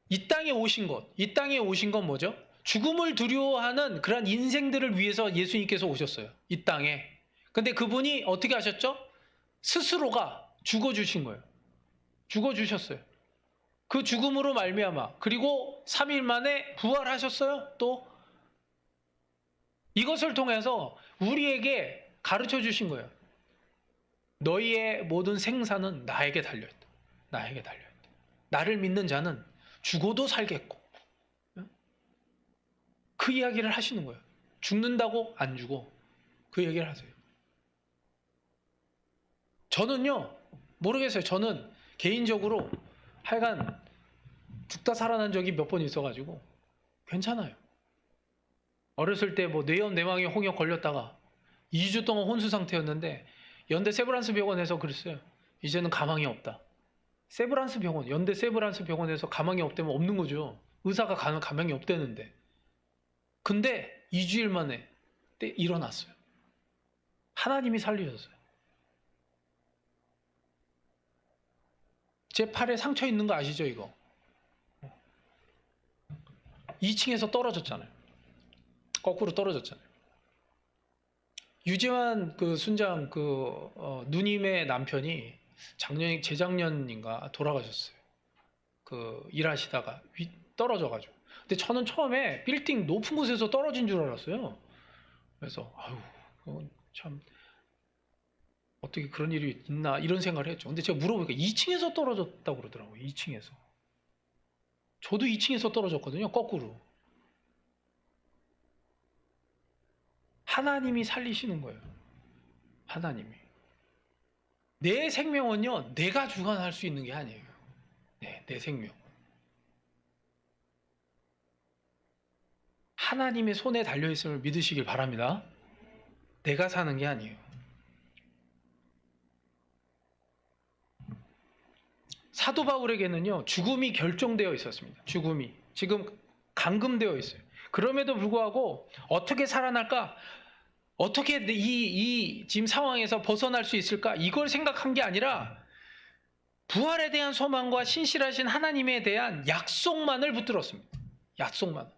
이 땅에 오신 건 뭐죠? 죽음을 두려워하는 그런 인생들을 위해서 예수님께서 오셨어요. 이 땅에. 근데 그분이 어떻게 하셨죠? 스스로가 죽어주신 거예요. 죽어주셨어요. 그 죽음으로 말미암아 그리고 3일 만에 부활하셨어요. 또 이것을 통해서 우리에게 가르쳐 주신 거예요. 너희의 모든 생사는 나에게 달려있다. 나에게 달려있다. 나를 믿는 자는 죽어도 살겠고. 그 이야기를 하시는 거예요. 죽는다고 안 죽어. 그 얘기를 하세요. 저는요, 모르겠어요. 저는 개인적으로 하여간 죽다 살아난 적이 몇 번 있어가지고 괜찮아요. 어렸을 때 뭐 뇌염, 내막에 홍역 걸렸다가 2주 동안 혼수 상태였는데 연대 세브란스 병원에서 그랬어요. 이제는 가망이 없다. 세브란스 병원, 연대 세브란스 병원에서 가망이 없다면 없는 거죠. 의사가 가망이 없다는데. 근데 2주일 만에 일어났어요. 하나님이 살리셨어요. 제 팔에 상처 있는 거 아시죠, 이거? 2층에서 떨어졌잖아요. 거꾸로 떨어졌잖아요. 유재환 그 순장 누님의 남편이 재작년인가 돌아가셨어요. 그 일하시다가 떨어져가지고. 근데 저는 처음에 빌딩 높은 곳에서 떨어진 줄 알았어요. 그래서 참 어떻게 그런 일이 있나 이런 생각을 했죠. 근데 제가 물어보니까 2층에서 떨어졌다고 그러더라고요. 2층에서. 저도 2층에서 떨어졌거든요. 거꾸로. 하나님이 살리시는 거예요. 하나님이. 내 생명은요, 내가 주관할 수 있는 게 아니에요. 네, 내 생명. 하나님의 손에 달려있음을 믿으시길 바랍니다. 내가 사는 게 아니에요. 사도 바울에게는요, 죽음이 결정되어 있었습니다. 죽음이. 지금 감금되어 있어요. 그럼에도 불구하고 어떻게 살아날까? 어떻게 이 지금 상황에서 벗어날 수 있을까? 이걸 생각한 게 아니라 부활에 대한 소망과 신실하신 하나님에 대한 약속만을 붙들었습니다. 약속만.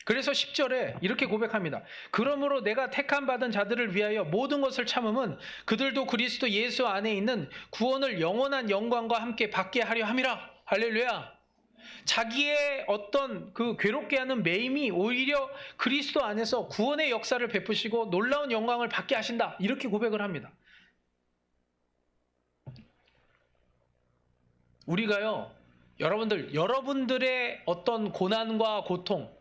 그래서 10절에 이렇게 고백합니다. 그러므로 내가 택함 받은 자들을 위하여 모든 것을 참음은 그들도 그리스도 예수 안에 있는 구원을 영원한 영광과 함께 받게 하려 함이라. 할렐루야. 자기의 어떤 그 괴롭게 하는 매임이 오히려 그리스도 안에서 구원의 역사를 베푸시고 놀라운 영광을 받게 하신다. 이렇게 고백을 합니다. 우리가요, 여러분들의 어떤 고난과 고통,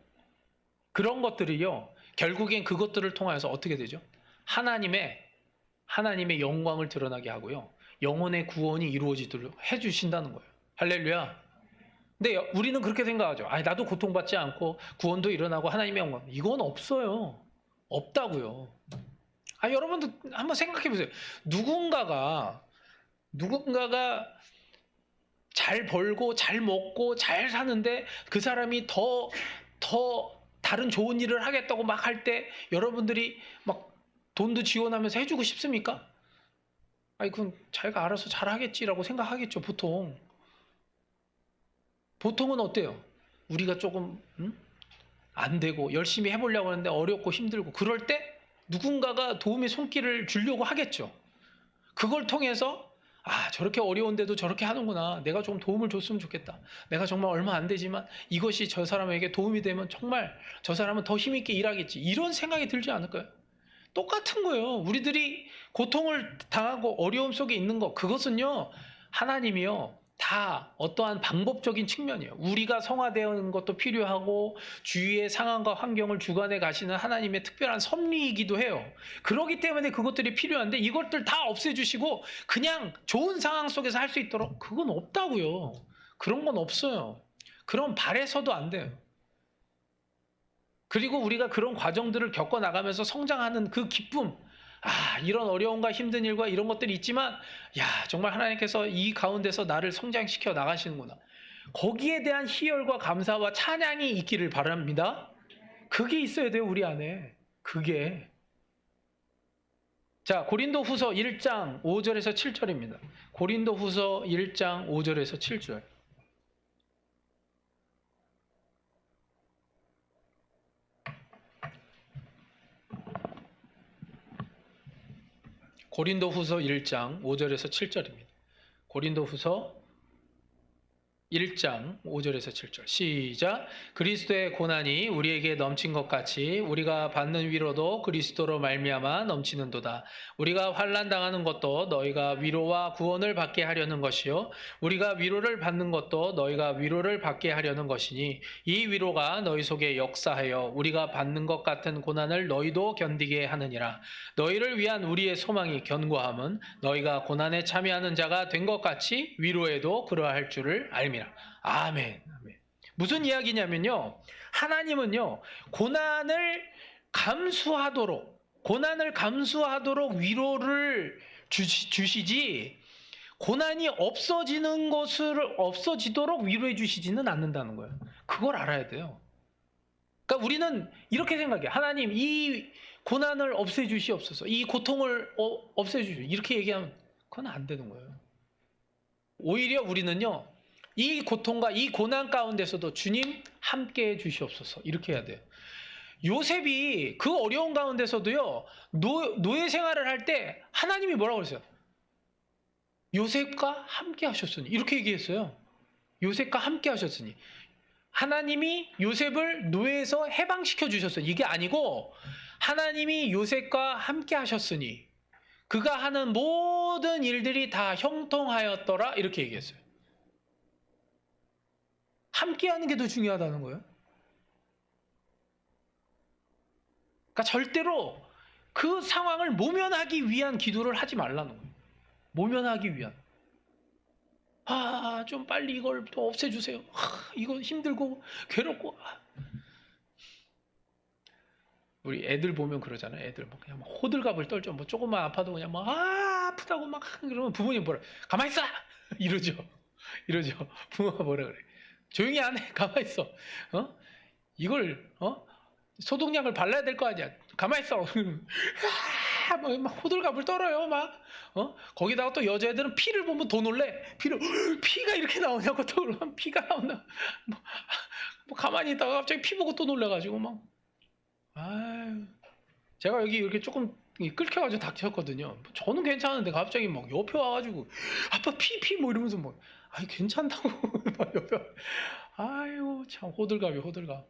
그런 것들이요, 결국엔 그것들을 통해서 어떻게 되죠? 하나님의 영광을 드러나게 하고요, 영혼의 구원이 이루어지도록 해주신다는 거예요. 할렐루야. 근데 우리는 그렇게 생각하죠. 나도 고통받지 않고 구원도 일어나고 하나님의 영광. 이건 없어요. 없다고요. 여러분들 한번 생각해 보세요. 누군가가 잘 벌고 잘 먹고 잘 사는데 그 사람이 더 다른 좋은 일을 하겠다고 막 할 때 여러분들이 막 돈도 지원하면서 해주고 싶습니까? 그건 자기가 알아서 잘하겠지라고 생각하겠죠, 보통. 보통은 어때요? 우리가 조금 안 되고 열심히 해보려고 하는데 어렵고 힘들고 그럴 때 누군가가 도움의 손길을 주려고 하겠죠. 그걸 통해서 저렇게 어려운데도 저렇게 하는구나. 내가 좀 도움을 줬으면 좋겠다. 내가 정말 얼마 안 되지만 이것이 저 사람에게 도움이 되면 정말 저 사람은 더 힘있게 일하겠지. 이런 생각이 들지 않을까요? 똑같은 거예요. 우리들이 고통을 당하고 어려움 속에 있는 거, 그것은요, 하나님이요, 다 어떠한 방법적인 측면이에요. 우리가 성화되는 것도 필요하고 주위의 상황과 환경을 주관해 가시는 하나님의 특별한 섭리이기도 해요. 그렇기 때문에 그것들이 필요한데 이것들 다 없애주시고 그냥 좋은 상황 속에서 할 수 있도록, 그건 없다고요. 그런 건 없어요. 그럼 바래서도 안 돼요. 그리고 우리가 그런 과정들을 겪어나가면서 성장하는 그 기쁨, 이런 어려움과 힘든 일과 이런 것들이 있지만 정말 하나님께서 이 가운데서 나를 성장시켜 나가시는구나. 거기에 대한 희열과 감사와 찬양이 있기를 바랍니다. 그게 있어야 돼요, 우리 안에. 그게. 자, 고린도후서 1장 5절에서 7절입니다. 고린도후서 1장 5절에서 7절. 고린도후서 1장 5절에서 7절입니다. 고린도후서 1장 5절에서 7절 시작. 그리스도의 고난이 우리에게 넘친 것 같이 우리가 받는 위로도 그리스도로 말미암아 넘치는도다. 우리가 환난 당하는 것도 너희가 위로와 구원을 받게 하려는 것이요 우리가 위로를 받는 것도 너희가 위로를 받게 하려는 것이니 이 위로가 너희 속에 역사하여 우리가 받는 것 같은 고난을 너희도 견디게 하느니라. 너희를 위한 우리의 소망이 견고함은 너희가 고난에 참여하는 자가 된 것 같이 위로에도 그러할 줄을 알미라. 아멘. 아멘. 무슨 이야기냐면요. 하나님은요. 고난을 감수하도록 위로를 주시지 고난이 없어지도록 위로해 주시지는 않는다는 거예요. 그걸 알아야 돼요. 그러니까 우리는 이렇게 생각해요. 하나님 이 고난을 없애 주시옵소서. 이 고통을 없애 주시옵소서. 이렇게 얘기하면 그건 안 되는 거예요. 오히려 우리는요. 이 고통과 이 고난 가운데서도 주님 함께해 주시옵소서 이렇게 해야 돼요. 요셉이 그 어려운 가운데서도요 노예 생활을 할 때 하나님이 뭐라고 그랬어요? 요셉과 함께 하셨으니 이렇게 얘기했어요. 요셉과 함께 하셨으니 하나님이 요셉을 노예에서 해방시켜 주셨어요. 이게 아니고 하나님이 요셉과 함께 하셨으니 그가 하는 모든 일들이 다 형통하였더라 이렇게 얘기했어요. 함께하는 게 더 중요하다는 거예요. 그러니까 절대로 그 상황을 모면하기 위한 기도를 하지 말라는 거예요. 모면하기 위한. 좀 빨리 이걸 또 없애주세요. 이거 힘들고 괴롭고. 우리 애들 보면 그러잖아요. 애들 뭐 그냥 막 호들갑을 떨죠. 뭐 조금만 아파도 그냥 막 아프다고 막 그러면 부모님 뭐라 가만히 있어 이러죠. 부모가 뭐라 그래. 조용히 안 해. 가만히 있어. 이걸 소독약을 발라야 될 거 아니야. 가만히 있어. 막 호들갑을 떨어요. 막 거기다가 또 여자애들은 피를 보면 더 놀래. 피가 이렇게 나오냐고 또 피가 나온다. 뭐 가만히 있다가 갑자기 피 보고 또 놀래가지고 막. 제가 여기 이렇게 조금 끓여가지고 닥쳤거든요. 저는 괜찮은데 갑자기 막 옆에 와가지고 아빠 피 뭐 이러면서 막 괜찮다고 막 옆에 아이고 참 호들갑.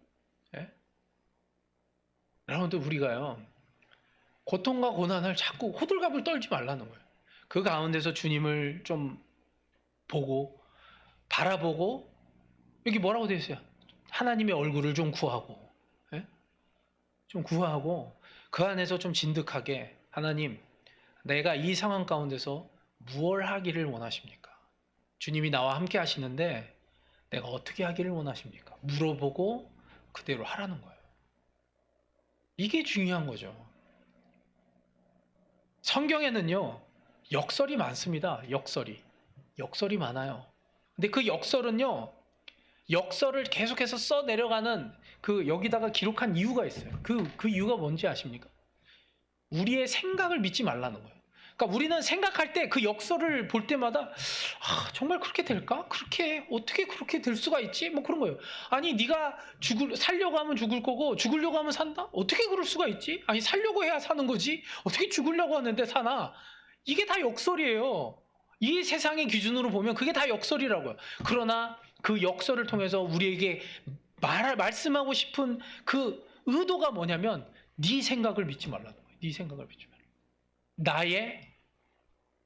예? 여러분들 우리가요 고통과 고난을 자꾸 호들갑을 떨지 말라는 거예요. 그 가운데서 주님을 좀 보고 바라보고 여기 뭐라고 되어 있어요? 하나님의 얼굴을 좀 구하고 좀 구하고 그 안에서 좀 진득하게 하나님 내가 이 상황 가운데서 무엇을 하기를 원하십니까? 주님이 나와 함께 하시는데 내가 어떻게 하기를 원하십니까? 물어보고 그대로 하라는 거예요. 이게 중요한 거죠. 성경에는요 역설이 많습니다. 역설이 많아요. 근데 그 역설은요 역설을 계속해서 써 내려가는 그 여기다가 기록한 이유가 있어요. 그 이유가 뭔지 아십니까? 우리의 생각을 믿지 말라는 거예요. 그러니까 우리는 생각할 때 그 역설을 볼 때마다 정말 그렇게 될까? 어떻게 그렇게 될 수가 있지? 뭐 그런 거예요. 아니 네가 살려고 하면 죽을 거고 죽으려고 하면 산다? 어떻게 그럴 수가 있지? 아니 살려고 해야 사는 거지? 어떻게 죽으려고 하는데 사나? 이게 다 역설이에요. 이 세상의 기준으로 보면 그게 다 역설이라고요. 그러나 그 역설을 통해서 우리에게 말씀하고 싶은 그 의도가 뭐냐면 네 생각을 믿지 말라는 거예요. 네 생각을 믿지 말라. 나의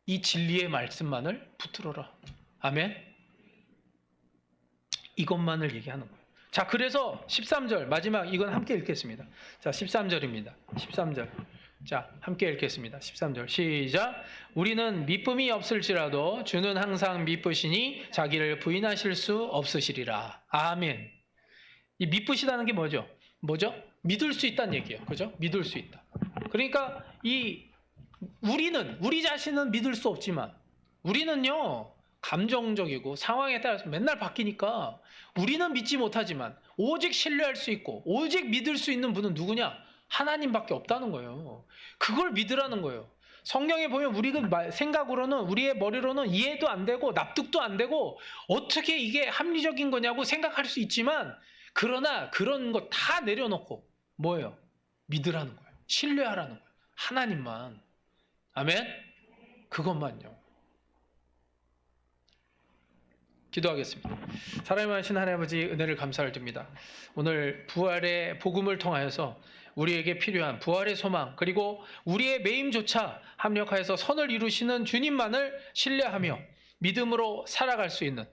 이 진리의 말씀만을 붙들어라. 아멘. 이것만을 얘기하는 거예요. 자, 그래서 13절 마지막 이건 함께 읽겠습니다. 자, 13절입니다. 13절. 자, 함께 읽겠습니다. 13절 시작. 우리는 미쁨이 없을지라도 주는 항상 미쁘시니 자기를 부인하실 수 없으시리라. 아멘. 이 미쁘시다는 게 뭐죠? 믿을 수 있다는 얘기예요. 그죠? 믿을 수 있다. 그러니까 우리 자신은 믿을 수 없지만 우리는요 감정적이고 상황에 따라서 맨날 바뀌니까 우리는 믿지 못하지만 오직 신뢰할 수 있고 오직 믿을 수 있는 분은 누구냐? 하나님밖에 없다는 거예요. 그걸 믿으라는 거예요. 성경에 보면 우리가 생각으로는 우리의 머리로는 이해도 안 되고 납득도 안 되고 어떻게 이게 합리적인 거냐고 생각할 수 있지만 그러나 그런 거 다 내려놓고 뭐예요? 믿으라는 거예요. 신뢰하라는 거예요. 하나님만. 아멘? 그것만요. 기도하겠습니다. 사랑이 많으신 하나님 아버지 은혜를 감사를 드립니다. 오늘 부활의 복음을 통하여서 우리에게 필요한 부활의 소망 그리고 우리의 매임조차 합력하여서 선을 이루시는 주님만을 신뢰하며 믿음으로 살아갈 수 있는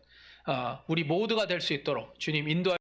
우리 모두가 될 수 있도록 주님 인도하여